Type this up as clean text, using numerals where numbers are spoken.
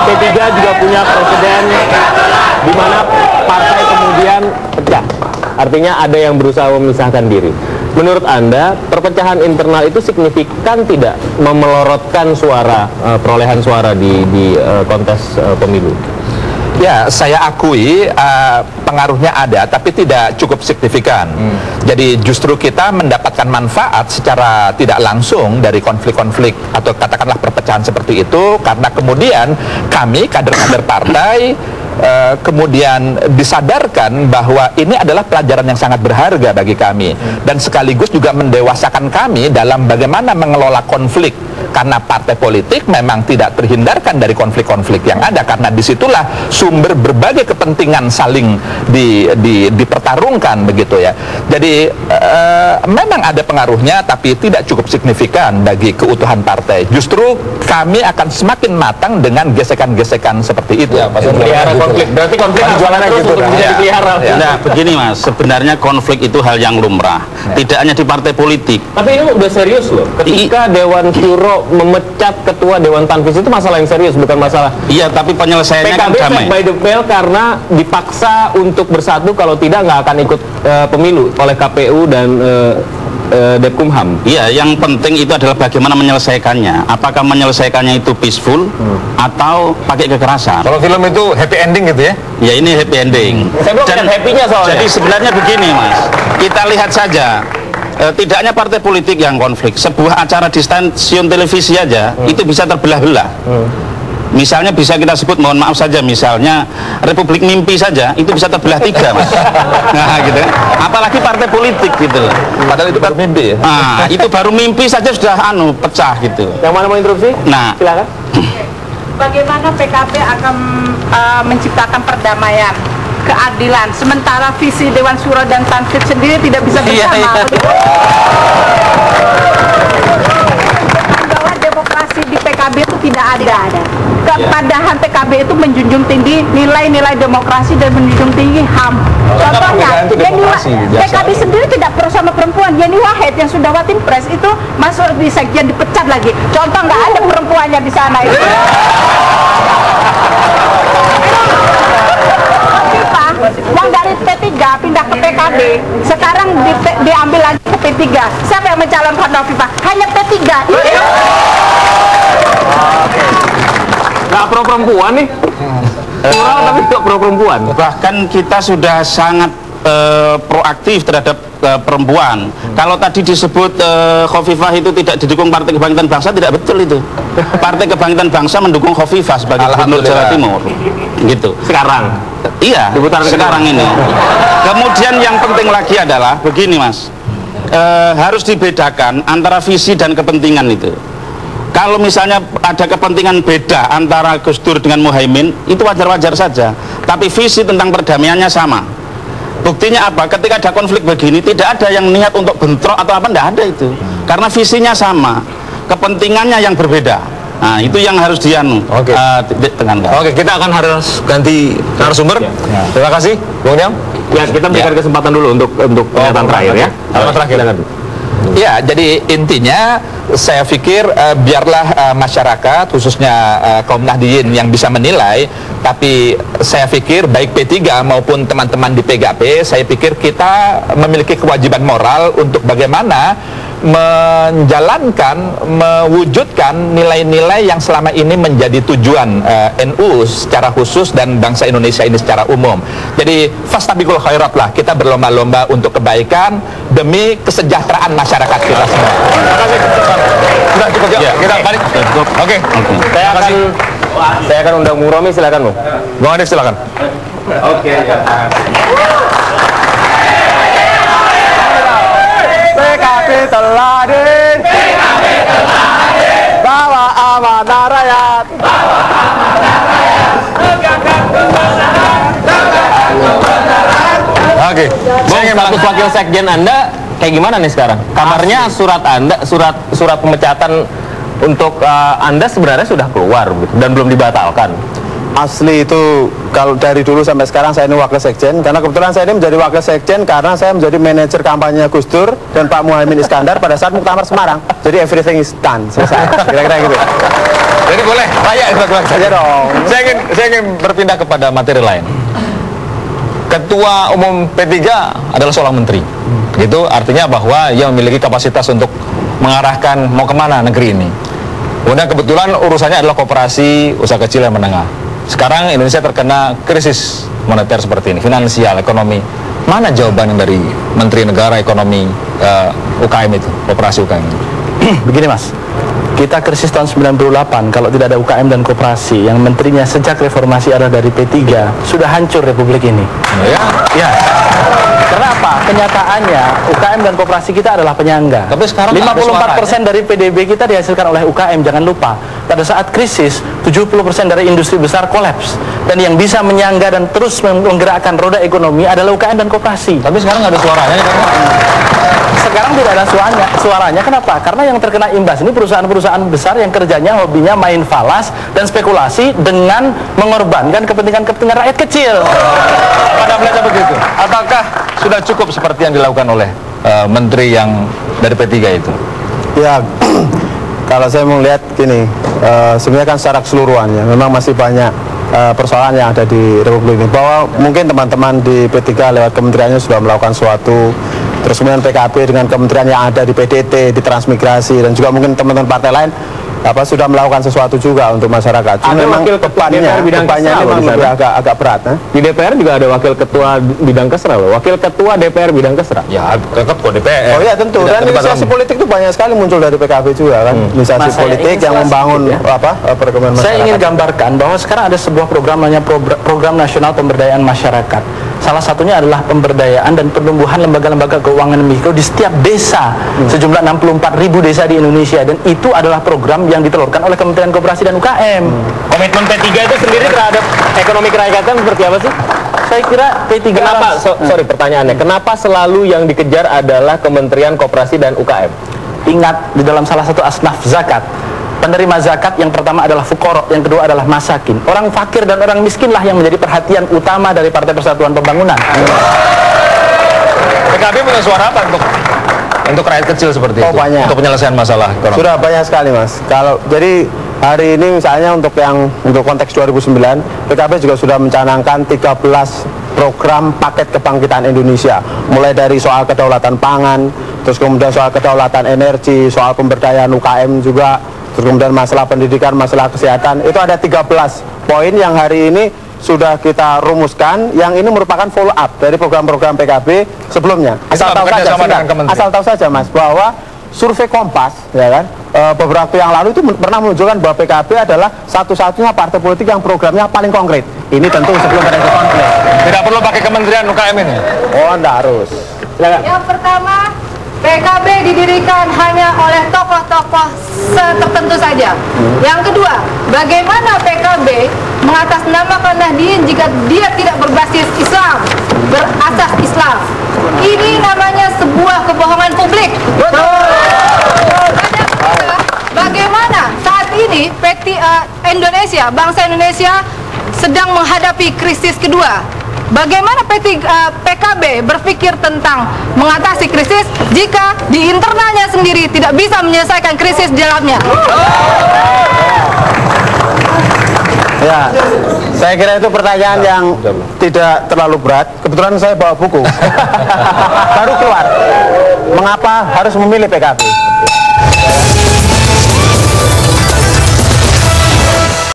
P3 juga punya presiden di mana partai kemudian pecah. Artinya ada yang berusaha memisahkan diri. Menurut Anda, perpecahan internal itu signifikan tidak memelorotkan suara, perolehan suara di kontes pemilu? Ya, saya akui pengaruhnya ada, tapi tidak cukup signifikan. Jadi justru kita mendapatkan manfaat secara tidak langsung dari konflik-konflik atau katakanlah perpecahan seperti itu, karena kemudian kami, kader-kader partai, kemudian disadarkan bahwa ini adalah pelajaran yang sangat berharga bagi kami, dan sekaligus juga mendewasakan kami dalam bagaimana mengelola konflik, karena partai politik memang tidak terhindarkan dari konflik-konflik yang ada, karena disitulah sumber berbagai kepentingan saling dipertarungkan begitu ya. Jadi memang ada pengaruhnya, tapi tidak cukup signifikan bagi keutuhan partai. Justru kami akan semakin matang dengan gesekan-gesekan seperti itu. Ya, konflik. Berarti konflik jualannya gitu kan? Nah, begini Mas, sebenarnya konflik itu hal yang lumrah, tidak hanya di partai politik. Tapi ini udah serius loh. Ketika Dewan Syuro memecat ketua Dewan Tanfis itu masalah yang serius, bukan masalah. Iya, tapi penyelesaiannya kan damai. PKB by the bell karena dipaksa untuk bersatu, kalau tidak nggak akan ikut pemilu oleh KPU dan Dekumham. Iya, yang penting itu adalah bagaimana menyelesaikannya. Apakah menyelesaikannya itu peaceful atau pakai kekerasan? Kalau film itu happy ending gitu ya? Ya, ini happy ending. Saya belum lihat happy-nya soalnya. Jadi sebenarnya begini Mas, kita lihat saja. Tidak hanya partai politik yang konflik, sebuah acara di stasiun televisi aja itu bisa terbelah-belah. Misalnya bisa kita sebut, mohon maaf saja, misalnya Republik Mimpi saja itu bisa terbelah 3 Mas. Nah gitu, apalagi partai politik gitu. Padahal itu baru mimpi ya? Nah itu baru mimpi saja sudah pecah gitu. Yang mana mau interupsi? Nah, silakan. Bagaimana PKB akan menciptakan perdamaian, keadilan, sementara visi Dewan Syuro dan Tanfis sendiri tidak bisa bersama? Bahwa demokrasi di PKB itu tidak ada. Padahal PKB itu menjunjung tinggi nilai-nilai demokrasi dan menjunjung tinggi HAM. Contohnya, PKB sendiri tidak pro sama perempuan. Yeni Wahid yang sudah Watim-Pres itu masuk di sekjen dipecat lagi. Contoh, nggak ada perempuannya di sana itu. Yang dari P3 pindah ke PKB, sekarang diambil lagi ke P3. Siapa yang mencalonkan Hovifah? Hanya P3. Nggak pro perempuan nih. Plural tapi nggak pro perempuan. Bahkan kita sudah sangat proaktif terhadap perempuan. Kalau tadi disebut Hovifah itu tidak didukung Partai Kebangkitan Bangsa, tidak betul itu. Partai Kebangkitan Bangsa mendukung Hovifah sebagai Gubernur Jawa Timur. Gitu. Sekarang. Iya, sekarang ini. Kemudian yang penting lagi adalah begini Mas, harus dibedakan antara visi dan kepentingan itu. Kalau misalnya ada kepentingan beda antara Gus Dur dengan Muhaimin, itu wajar-wajar saja. Tapi visi tentang perdamaiannya sama. Buktinya apa? Ketika ada konflik begini, tidak ada yang niat untuk bentrok atau apa, tidak ada itu. Karena visinya sama, kepentingannya yang berbeda. Nah, itu yang harus Oke, kita akan harus ganti narasumber. Terima kasih, Bung Nyam. Ya, kita berikan kesempatan dulu untuk pernyataan terakhir ya. Terakhir. Ya, jadi intinya saya pikir biarlah masyarakat khususnya kaum Nahdliyin yang bisa menilai, tapi saya pikir baik P3 maupun teman-teman di PKB, saya pikir kita memiliki kewajiban moral untuk bagaimana menjalankan, mewujudkan nilai-nilai yang selama ini menjadi tujuan NU secara khusus dan bangsa Indonesia ini secara umum. Jadi fastabiqul khairat lah, kita berlomba-lomba untuk kebaikan demi kesejahteraan masyarakat kita semua. Terima kasih. Sudah cukup ya. Kita balik. Oke. Saya akan undang Bung Romi, silakan Bung. Bung Hanif silakan. Oke. PKB teladan, bawa amanah rakyat, Oke. Bung, status wakil sekjen Anda kayak gimana nih sekarang? Kabarnya surat Anda, surat pemecatan untuk Anda sebenarnya sudah keluar dan belum dibatalkan. Asli itu kalau dari dulu sampai sekarang saya ini wakil sekjen, karena kebetulan saya ini menjadi wakil sekjen karena saya menjadi manajer kampanye Gus Dur dan Pak Muhaimin Iskandar pada saat Muktamar Semarang. Jadi everything is done, selesai. Kira-kira gitu. Jadi boleh layak saja dong. Saya ingin berpindah kepada materi lain. Ketua Umum P3 adalah seorang menteri. Itu artinya bahwa ia memiliki kapasitas untuk mengarahkan mau kemana negeri ini. Kemudian kebetulan urusannya adalah koperasi, usaha kecil dan menengah. Sekarang Indonesia terkena krisis moneter seperti ini, finansial, ekonomi. Mana jawaban dari Menteri Negara Ekonomi UKM itu, koperasi UKM itu? Begini Mas, kita krisis tahun 98, kalau tidak ada UKM dan koperasi yang menterinya sejak reformasi adalah dari P3, sudah hancur Republik ini. Ya. Karena apa? Kenyataannya UKM dan koperasi kita adalah penyangga. Tapi sekarang 54% dari PDB kita dihasilkan oleh UKM, jangan lupa. Pada saat krisis, 70% dari industri besar kolaps. Dan yang bisa menyangga dan terus menggerakkan roda ekonomi adalah UKM dan koperasi. Tapi sekarang nggak ada suaranya. Sekarang tidak ada suaranya. Kenapa? Karena yang terkena imbas ini perusahaan-perusahaan besar yang kerjanya hobinya main falas dan spekulasi dengan mengorbankan kepentingan rakyat kecil. Pada melihatnya begitu. Apakah sudah cukup seperti yang dilakukan oleh menteri yang dari P3 itu? Ya, kalau saya melihat gini, sebenarnya kan secara keseluruhannya memang masih banyak persoalan yang ada di Republik ini. Bahwa mungkin teman-teman di P3 lewat kementeriannya sudah melakukan suatu, terus kemudian PKB dengan kementerian yang ada di PDT, di Transmigrasi, dan juga mungkin teman-teman partai lain sudah melakukan sesuatu juga untuk masyarakat. Ada memang wakil ketua DPR bidang kesra memang agak berat. Di DPR juga ada wakil ketua bidang kesra loh. Wakil ketua DPR bidang kesra. Ya, ketua DPR. Oh iya tentu. Dan inisiasi politik itu banyak sekali muncul dari PKB juga kan. Inisiasi politik yang membangun perekonomian masyarakat. Saya ingin gambarkan bahwa sekarang ada sebuah program namanya Program Nasional Pemberdayaan Masyarakat. Salah satunya adalah pemberdayaan dan penumbuhan lembaga-lembaga keuangan mikro di setiap desa, sejumlah 64.000 desa di Indonesia, dan itu adalah program yang ditelurkan oleh Kementerian Koperasi dan UKM. Komitmen P3 itu sendiri terhadap ekonomi kerakyatan seperti apa sih? Saya kira P3 kenapa, sorry pertanyaannya, kenapa selalu yang dikejar adalah Kementerian Koperasi dan UKM? Ingat, di dalam salah satu asnaf zakat, penerima zakat yang pertama adalah fuqara, yang kedua adalah masakin. Orang fakir dan orang miskinlah yang menjadi perhatian utama dari Partai Persatuan Pembangunan. PKB punya suara apa untuk rakyat kecil seperti itu? Banyak. Untuk penyelesaian masalah ekonomi. Sudah banyak sekali Mas. Jadi hari ini misalnya untuk konteks 2009, PKB juga sudah mencanangkan 13 program paket kebangkitan Indonesia, mulai dari soal kedaulatan pangan, terus kemudian soal kedaulatan energi, soal pemberdayaan UKM juga, terus kemudian masalah pendidikan, masalah kesehatan. Itu ada 13 poin yang hari ini sudah kita rumuskan, yang ini merupakan follow up dari program-program PKB sebelumnya. Asal tahu saja Mas, bahwa survei Kompas, ya kan, beberapa waktu yang lalu itu pernah menunjukkan bahwa PKB adalah satu-satunya partai politik yang programnya paling konkret. Ini tentu sebelum terjadi konflik. Tidak perlu pakai Kementerian UKM ini? Oh, enggak harus. Yang pertama, PKB didirikan hanya oleh tokoh-tokoh tertentu saja. Yang kedua, bagaimana PKB mengatasnamakan Nahdien jika dia tidak berbasis Islam, berasas Islam? Ini namanya sebuah kebohongan publik. Bagaimana saat ini Indonesia, bangsa Indonesia sedang menghadapi krisis kedua? Bagaimana PKB berpikir tentang mengatasi krisis jika di internalnya sendiri tidak bisa menyelesaikan krisis di dalamnya? Ya, saya kira itu pertanyaan yang tidak terlalu berat. Kebetulan saya bawa buku. Baru keluar. Mengapa harus memilih PKB?